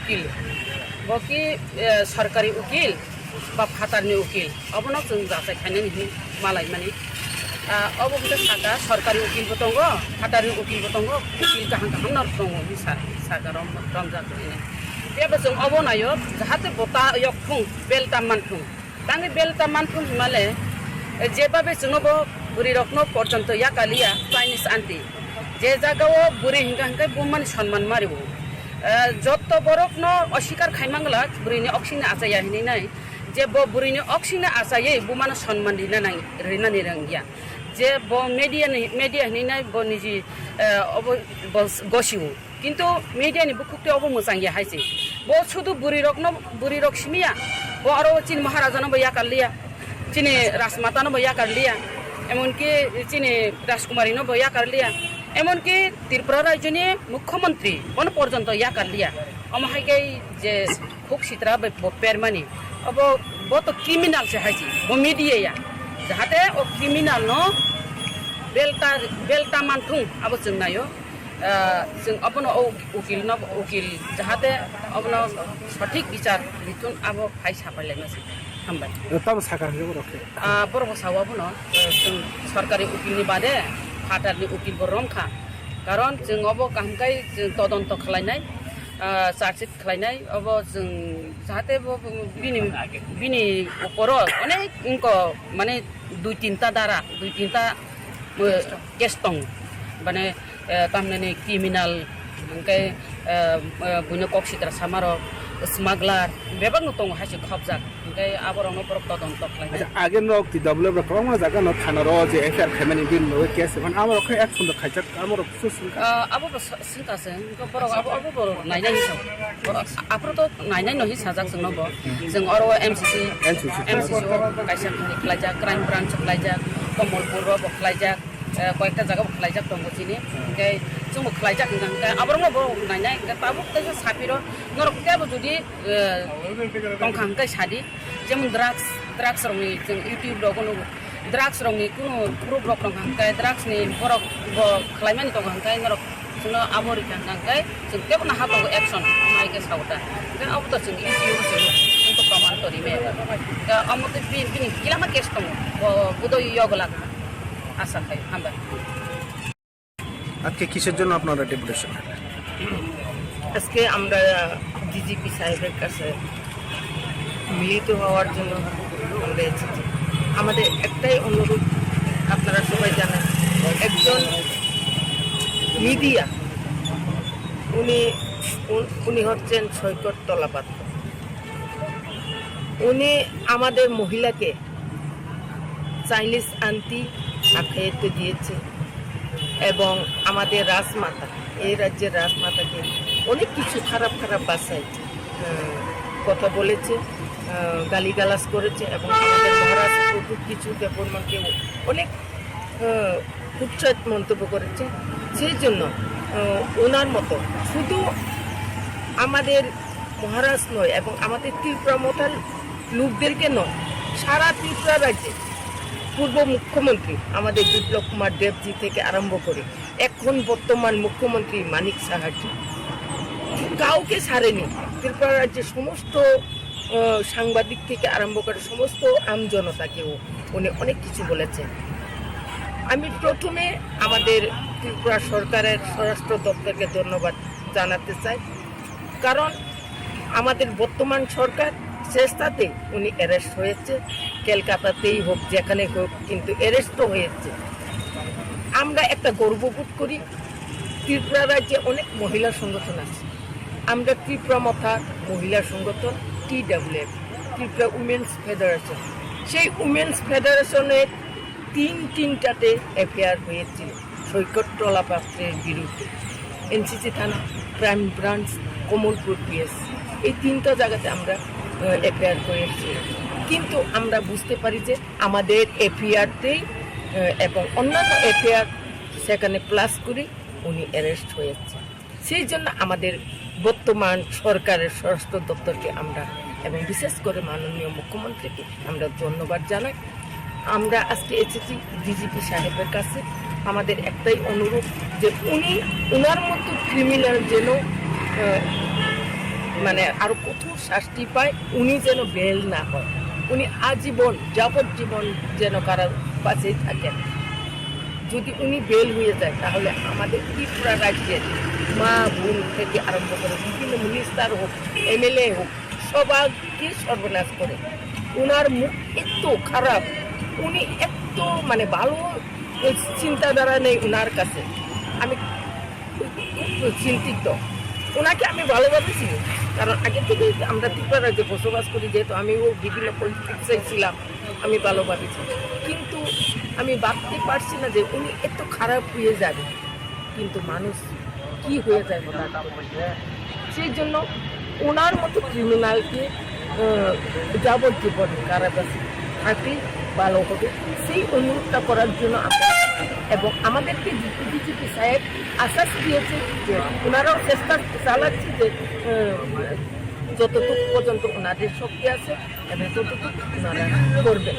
उकिल बकि सरकारी उकिल बा फाटारनि उकिल अबनो जों जाथाय खायनायनि मालाय माने अब सागा सरकारी उकिलबो दङ फाटारनि उकिलबो दङ उकिल गाहां गाहां दङ सागाराव रमजाखैनो बेबो जों अब नायो जाहाथे बता यखुं बेलता मानफुं तांनि बेलता मानफुं हिमाले जेबाबे जोंबो बुरि रखनो पर्यन्त या कालिया चाइनिज आंटी जे जागाव बुरि हिंगा हिंगा बुमान सम्मान मारिबो जत बरकनो अस्वीकार खायमांगला बुरिनि अक्सिंना आचाया हिनै जे ब बुरिनि अक्सिंना आचायै बुमान सम्मान दिना नां रिनानि रंगिया जे ब मेडिया हिनै ब निजि अब गसिउ किन्तु मेडियानि बुकुक्ते अब मोजां या हाइसे ब सुदु बुरि रकसिमिया ब आरो चिन महाराजानो बया कालिया चिनि राजमातानो बया कालिया एमनकि चिनि राजकुमारीनो बया कालिया एमनकि त्रिपुरा राज्यनि मुख्यमंत्री बन पर्यन्त या कालिया अमहायकै जे खुक सित्रा पेरमानि अब ब तो क्रिमिनल से हाइसी ब मीडिया जाहाते ओ क्रिमिनल न बेलता मानथुं अब जों नायो जों अपनो उकिल जाहाते अपनो सठिक विचार बिथुन अब फाइ साफायलायनोसै हामबाय तब साकारखौ रखे बरबो सावाबनो जों सरकारी उकिलनि बादे फाटारनि उकिलबो रमखा कारण जों अब कामकाय जों तदन्त खालायनाय चार्जशीट खालायनाय अब जों जाहाते बिनि ऊपर अनेक इंको माने दुई तीनटा केस दं माने तामने क्रिमिनल ओमफ्राय बुनो कक्सित्रा सामार स्मागलार बेबांनो दं हाइसे खबजाक ओमफ्राय आबरावनो बरक तदन्त खालायनाय आगे नक ति डब्ल्यू प्रॉब्लम जागा न थाना रो जे एफआर खामानि बिन नो केस मन आमर खै एक्सन द खाइजाक आमर सुसुन अब सिंकासे बरक अब बरक नायनाय हिसाब आफर तो नायनाय नहि साजाक जों नबो जों अरो एमसीसी काइसा खालायजाक क्राइम ब्रांच खालायजाक कमलपुर रो खालायजाक कयेकटा जागा खालायजाक दं चिनि ओमफ्राय जों खालायजाक ओमफ्राय आबरनो बो नायनाय ताबो तैसे साफिरो नरकतेबो जुदि टंखांकाय सादि जेमन ड्राग्स रंनि जों यूट्यूब रगनो ड्राग्स रंनि कुनु प्रुफ रक टंखांकाय ड्राग्स नि बरक खालायमानि टंखांकाय नरक जोंनो आमरिका टंखांकाय जों तेबो ना हातो एक्शन माइके सावता जों अब तो जों यूट्यूब जों तो प्रमाण तरिमे दा अमते बिनि किलामा केस दं बुदो यगला आशा खाय हामबाय আজকে কিসের জন্য আপনারা ডেপুটেশন আজকে আমরা ডিজিপি সাহেবের কাছে মিলিত হওয়ার জন্য আমরা এসেছি আমাদের একটাই অনুরোধ আপনারা সবাই জানেন একজন মিডিয়া উনি হচ্ছেন সৈকত তলাপাত্র উনি আমাদের মহিলাকে চাইনিজ আন্টি আখ্যায়িত দিয়েছে এবং আমাদের রাজমাতা এই রাজ্যের রাজমাতাকে অনেক কিছু খারাপ ভাষায় কথা বলেছে গালিগালাজ করেছে এবং আমাদের মহারাজ প্রচুর কিছু দেববর্মাকে অনেক কুৎসিত মন্তব্য করেছে সেই জন্য ওনার মতো শুধু আমাদের মহারাজ নয় এবং আমাদের ত্রিপুরা মতাল লোকদেরকে নয় সারা ত্রিপুরা রাজ্যে পূর্ব মুখ্যমন্ত্রী আমাদের বিপ্লব কুমার দেবজি থেকে আরম্ভ করে এখন বর্তমান মুখ্যমন্ত্রী মানিক সাহাজি কাউকে ছাড়েনি ত্রিপুরা রাজ্যের সমস্ত সাংবাদিক থেকে আরম্ভ করে সমস্ত আমজনতাকেও উনি অনেক কিছু বলেছেন আমি প্রথমে আমাদের ত্রিপুরা সরকারের স্বরাষ্ট্র দপ্তরকে ধন্যবাদ জানাতে চাই কারণ আমাদের বর্তমান সরকার চেষ্টাতে উনি অ্যারেস্ট হয়েছে কলকাতাতেই হোক যেখানে হোক কিন্তু অ্যারেস্টও হয়েছে আমরা একটা গর্ববোধ করি ত্রিপুরা রাজ্যে অনেক মহিলা সংগঠন আছে আমরা ত্রিপুরা মথা মহিলা সংগঠন TWF ত্রিপুরা উমেন্স ফেডারেশন সেই উমেন্স ফেডারেশনের তিনটাতে এফআইআর হয়েছিল সৈকত তলাপাত্রের বিরুদ্ধে এনসিসি থানা ক্রাইম ব্রাঞ্চ কমলপুর পিএস এই তিনটা জায়গাতে আমরা এফআইআর করেছি কিন্তু আমরা বুঝতে পারি যে আমাদের এফআইআরতেই এবং অন্যান্য এফআইআর সেখানে প্লাস করে উনি অ্যারেস্ট হয়েছে সেই জন্য আমাদের বর্তমান সরকারের স্বরাষ্ট্র দপ্তরকে আমরা এবং বিশেষ করে মাননীয় মুখ্যমন্ত্রীকে আমরা ধন্যবাদ জানাই আমরা আজকে এসেছি ডিজিপি সাহেবের কাছে আমাদের একটাই অনুরোধ যে উনি ওনার মতো ক্রিমিনাল যেন মানে আরো কঠোর শাস্তি পায়, উনি যেন বেল না হয়, উনি আজীবন যাবজ্জীবন যেন কারাবাসেই থাকেন। যদি উনি বেল হয়ে যায় তাহলে আমাদের ত্রিপুরা রাজ্যের মা বোন থেকে আরম্ভ করে বিভিন্ন মিনিস্টার হোক, এমএলএ হোক, সবাইকে সর্বনাশ করে। ওনার মুখ এত খারাপ, উনি এত মানে ভালো চিন্তাধারা নেই ওনার কাছে। আমি খুব চিন্তিত। ওনাকে আমি ভালোবাসি, কারণ আগে থেকে আমরা ত্রিপুরা রাজ্যে বসবাস করি, যেহেতু আমিও বিভিন্ন পলিটিক্সে ছিলাম, আমি ভালোবাসি। কিন্তু আমি ভাবতে পারছি না যে উনি এত খারাপ হয়ে যাবে, কিন্তু মানুষ কি হয়ে যায় হঠাৎ করে। সেই জন্য ওনার মতো ক্রিমিনালকে যাবজ্জীবন কারাবাসে থাকলে ভালো হবে, সেই অনুরোধটা করার জন্য আমরা, এবং আমাদেরকে বিজেপি সাহেব আশ্বাস দিয়েছে যে ওনারাও চেষ্টা চালাচ্ছে যে যতটুকু পর্যন্ত ওনাদের শক্তি আছে এবং ততটুকু ওনারা করবেন।